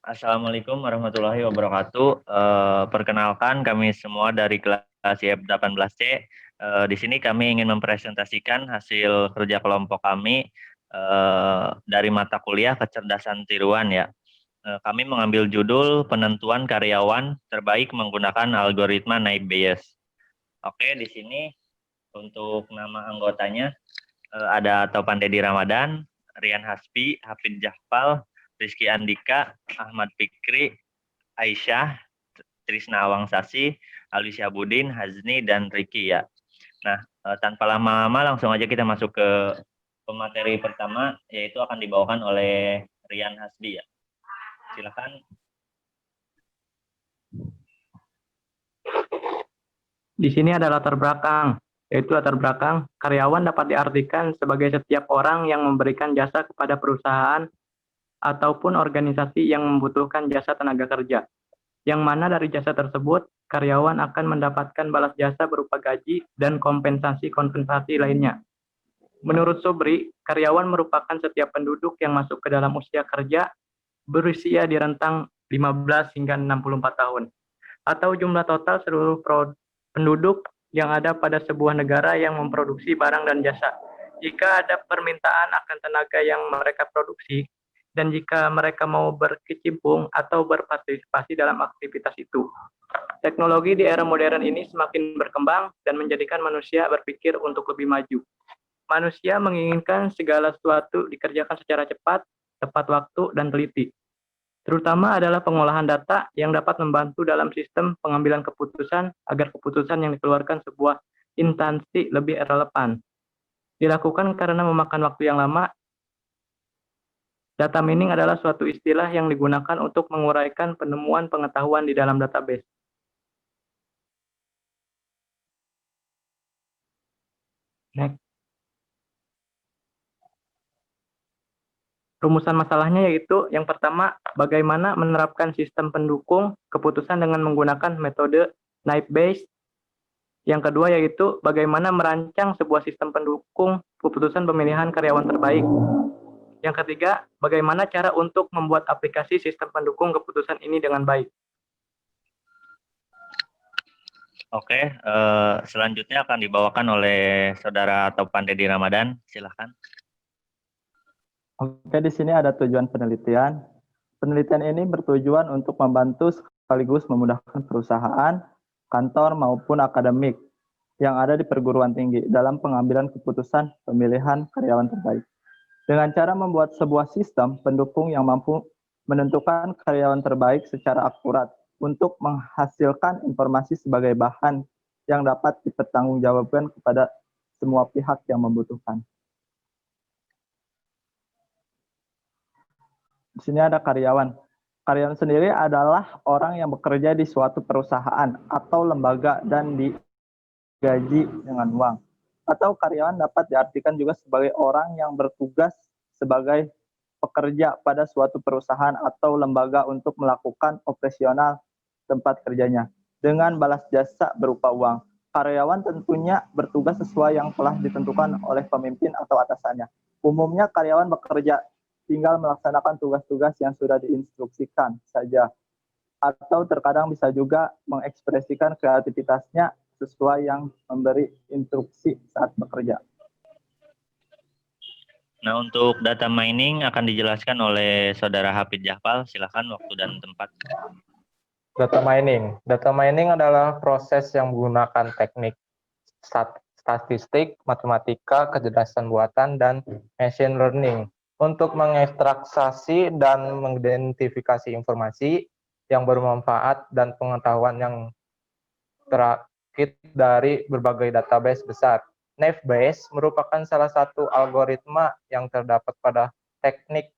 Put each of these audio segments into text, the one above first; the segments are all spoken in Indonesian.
Assalamualaikum warahmatullahi wabarakatuh. Perkenalkan kami semua dari kelas IF18C. Di sini kami ingin mempresentasikan hasil kerja kelompok kami dari mata kuliah kecerdasan tiruan ya. Kami mengambil judul penentuan karyawan terbaik menggunakan algoritma Naive Bayes. Oke, di sini untuk nama anggotanya ada Topan Dedi Ramadan, Rian Hasbi, Hafid Jahpal, Rizky Andika, Ahmad Fikri, Aisyah, Trisna Awangsasi, Alwi Syahbudin, Hazni, dan Ricky ya. Nah, tanpa lama-lama langsung aja kita masuk ke pemateri pertama, yaitu akan dibawakan oleh Rian Hasbi ya. Silakan. Di sini ada latar belakang, yaitu latar belakang karyawan dapat diartikan sebagai setiap orang yang memberikan jasa kepada perusahaan ataupun organisasi yang membutuhkan jasa tenaga kerja. Yang mana dari jasa tersebut, karyawan akan mendapatkan balas jasa berupa gaji dan kompensasi-kompensasi lainnya. Menurut Sobri, karyawan merupakan setiap penduduk yang masuk ke dalam usia kerja berusia di rentang 15 hingga 64 tahun, atau jumlah total seluruh penduduk yang ada pada sebuah negara yang memproduksi barang dan jasa. Jika ada permintaan akan tenaga yang mereka produksi, dan jika mereka mau berkecimpung atau berpartisipasi dalam aktivitas itu. Teknologi di era modern ini semakin berkembang dan menjadikan manusia berpikir untuk lebih maju. Manusia menginginkan segala sesuatu dikerjakan secara cepat, tepat waktu, dan teliti. Terutama adalah pengolahan data yang dapat membantu dalam sistem pengambilan keputusan agar keputusan yang dikeluarkan sebuah instansi lebih relevan. Dilakukan karena memakan waktu yang lama. Data mining adalah suatu istilah yang digunakan untuk menguraikan penemuan pengetahuan di dalam database. Next. Rumusan masalahnya yaitu yang pertama, bagaimana menerapkan sistem pendukung keputusan dengan menggunakan metode Naive Bayes. Yang kedua yaitu bagaimana merancang sebuah sistem pendukung keputusan pemilihan karyawan terbaik. Yang ketiga, bagaimana cara untuk membuat aplikasi sistem pendukung keputusan ini dengan baik. Oke, selanjutnya akan dibawakan oleh Saudara Topan Dedi Ramadan. Silakan. Oke, di sini ada tujuan penelitian. Penelitian ini bertujuan untuk membantu sekaligus memudahkan perusahaan, kantor, maupun akademik yang ada di perguruan tinggi dalam pengambilan keputusan pemilihan karyawan terbaik. Dengan cara membuat sebuah sistem pendukung yang mampu menentukan karyawan terbaik secara akurat untuk menghasilkan informasi sebagai bahan yang dapat dipertanggungjawabkan kepada semua pihak yang membutuhkan. Di sini ada karyawan. Karyawan sendiri adalah orang yang bekerja di suatu perusahaan atau lembaga dan digaji dengan uang. Atau karyawan dapat diartikan juga sebagai orang yang bertugas sebagai pekerja pada suatu perusahaan atau lembaga untuk melakukan operasional tempat kerjanya dengan balas jasa berupa uang. Karyawan tentunya bertugas sesuai yang telah ditentukan oleh pemimpin atau atasannya. Umumnya karyawan bekerja tinggal melaksanakan tugas-tugas yang sudah diinstruksikan saja. Atau terkadang bisa juga mengekspresikan kreativitasnya sesuai yang memberi instruksi saat bekerja. Nah, untuk data mining akan dijelaskan oleh Saudara Hafid Jahpal. Silakan waktu dan tempat. Data mining. Data mining adalah proses yang menggunakan teknik statistik, matematika, kecerdasan buatan, dan machine learning untuk mengekstraksi dan mengidentifikasi informasi yang bermanfaat dan pengetahuan yang terakit dari berbagai database besar. Naive Bayes merupakan salah satu algoritma yang terdapat pada teknik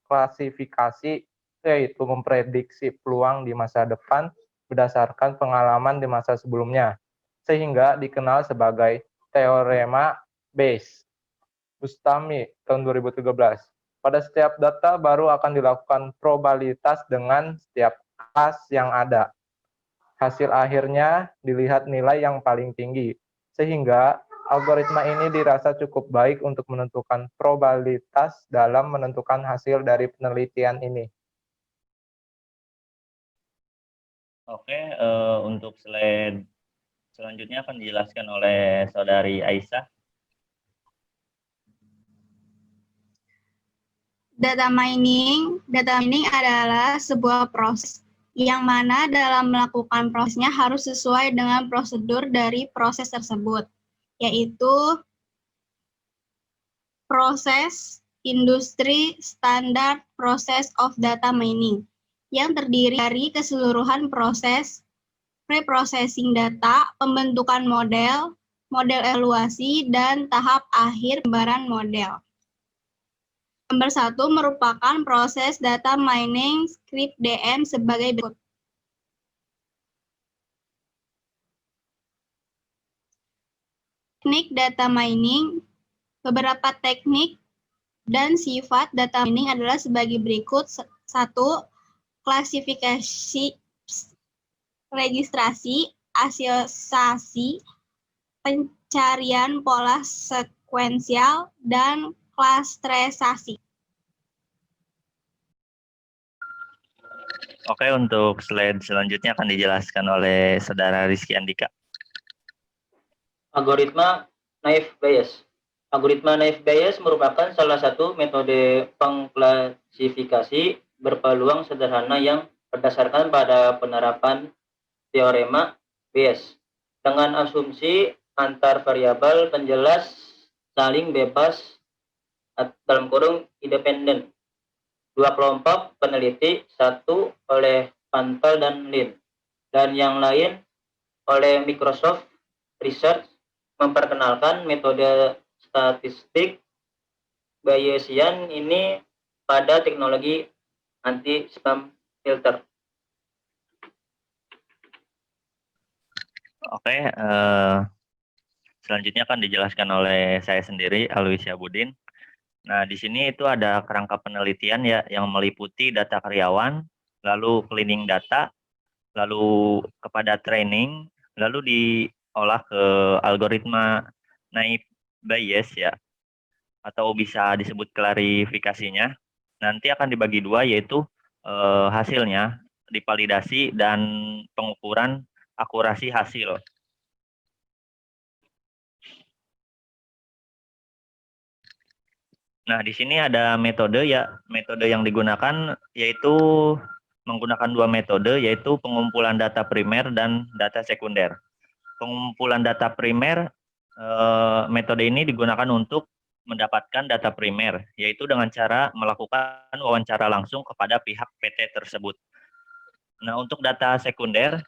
klasifikasi, yaitu memprediksi peluang di masa depan berdasarkan pengalaman di masa sebelumnya, sehingga dikenal sebagai teorema Bayes. Bustami tahun 2013. Pada setiap data baru akan dilakukan probabilitas dengan setiap kelas yang ada. Hasil akhirnya dilihat nilai yang paling tinggi, sehingga algoritma ini dirasa cukup baik untuk menentukan probabilitas dalam menentukan hasil dari penelitian ini. Oke, untuk slide selanjutnya akan dijelaskan oleh Saudari Aisyah. Data mining adalah sebuah proses yang mana dalam melakukan prosesnya harus sesuai dengan prosedur dari proses tersebut, yaitu proses industri standar process of data mining, yang terdiri dari keseluruhan proses pre-processing data, pembentukan model, model evaluasi, dan tahap akhir pembayaran model. Nomor 1 merupakan proses data mining script DM sebagai berikut. Teknik data mining, beberapa teknik dan sifat data mining adalah sebagai berikut. 1. Klasifikasi, registrasi, asosiasi, pencarian pola sekuensial, dan klasterisasi. Oke, untuk slide selanjutnya akan dijelaskan oleh Saudara Rizky Andika. Algoritma naive Bayes. Algoritma naive Bayes merupakan salah satu metode pengklasifikasi berpeluang sederhana yang berdasarkan pada penerapan teorema Bayes dengan asumsi antar variabel penjelas saling bebas dalam kurung independen. Dua kelompok peneliti, satu oleh Pantel dan Lin, dan yang lain oleh Microsoft Research, memperkenalkan metode statistik Bayesian ini pada teknologi anti-spam filter. Oke, selanjutnya akan dijelaskan oleh saya sendiri, Alwi Syabudin. Nah, di sini itu ada kerangka penelitian ya yang meliputi data karyawan, lalu cleaning data, lalu kepada training, lalu diolah ke algoritma naive Bayes ya, atau bisa disebut klarifikasinya. Nanti akan dibagi dua, yaitu hasilnya divalidasi dan pengukuran akurasi hasil. Nah, di sini ada metode ya. Metode yang digunakan yaitu menggunakan dua metode, yaitu pengumpulan data primer dan data sekunder. Pengumpulan data primer, metode ini digunakan untuk mendapatkan data primer, yaitu dengan cara melakukan wawancara langsung kepada pihak PT tersebut. Nah, untuk data sekunder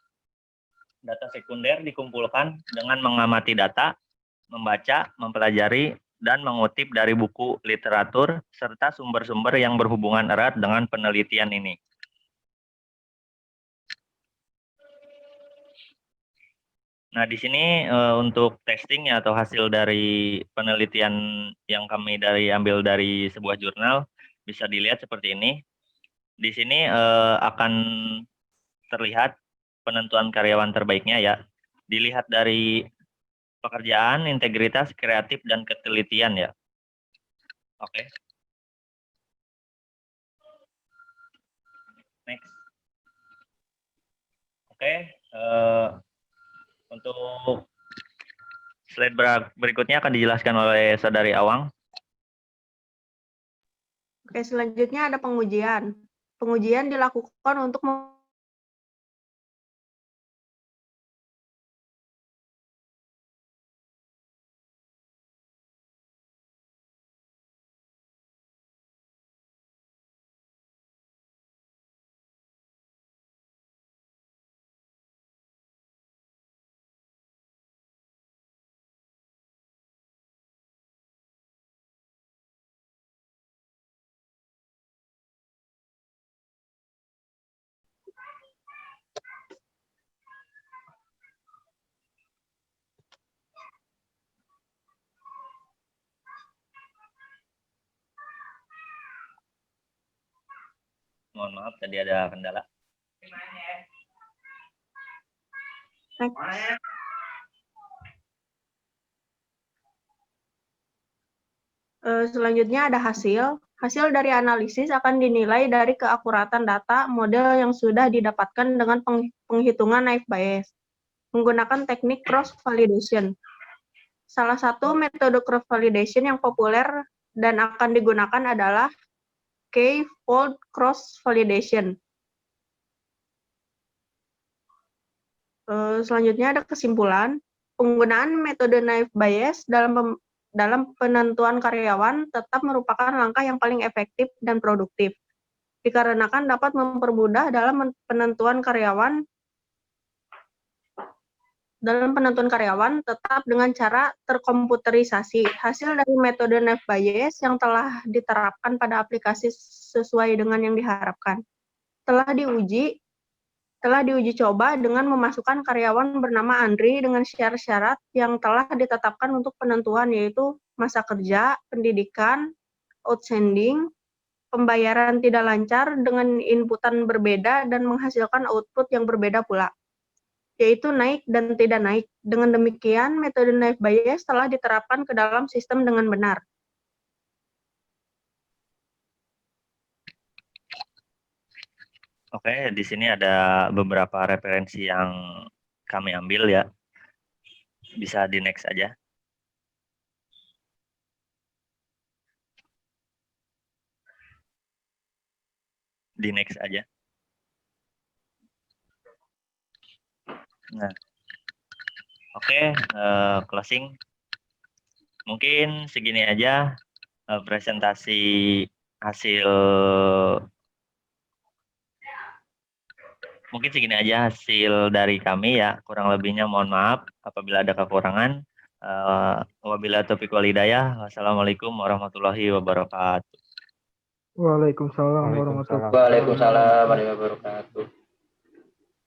dikumpulkan dengan mengamati data, membaca, mempelajari, dan mengutip dari buku literatur, serta sumber-sumber yang berhubungan erat dengan penelitian ini. Nah, di sini untuk testing atau hasil dari penelitian yang kami ambil dari sebuah jurnal, bisa dilihat seperti ini. Di sini akan terlihat penentuan karyawan terbaiknya ya. Dilihat dari pekerjaan, integritas, kreatif, dan ketelitian ya. Oke. Next. Oke. Untuk slide berikutnya akan dijelaskan oleh Saudari Awang. Oke, selanjutnya ada pengujian. Pengujian dilakukan untuk Mohon maaf, tadi ada kendala. selanjutnya ada hasil. Hasil dari analisis akan dinilai dari keakuratan data model yang sudah didapatkan dengan penghitungan naive Bayes menggunakan teknik cross-validation. Salah satu metode cross-validation yang populer dan akan digunakan adalah K-fold cross-validation. Selanjutnya ada kesimpulan. Penggunaan metode naive Bayes dalam penentuan karyawan tetap merupakan langkah yang paling efektif dan produktif, dikarenakan dapat mempermudah dalam penentuan karyawan tetap dengan cara terkomputerisasi. Hasil dari metode naive Bayes yang telah diterapkan pada aplikasi sesuai dengan yang diharapkan. Telah diuji coba dengan memasukkan karyawan bernama Andri dengan syarat-syarat yang telah ditetapkan untuk penentuan, yaitu masa kerja, pendidikan, outstanding, pembayaran tidak lancar dengan inputan berbeda dan menghasilkan output yang berbeda pula, yaitu naik dan tidak naik. Dengan demikian, metode naive Bayes telah diterapkan ke dalam sistem dengan benar. Oke, di sini ada beberapa referensi yang kami ambil ya. Bisa di next aja. Di next aja. Nah, oke, closing. Mungkin segini aja presentasi hasil. Mungkin segini aja hasil dari kami ya. Kurang lebihnya mohon maaf apabila ada kekurangan. Wabillahi taufiq wal hidayah. Wassalamualaikum warahmatullahi wabarakatuh. Waalaikumsalam warahmatullahi Waalaikumsalam warahmatullahi wabarakatuh.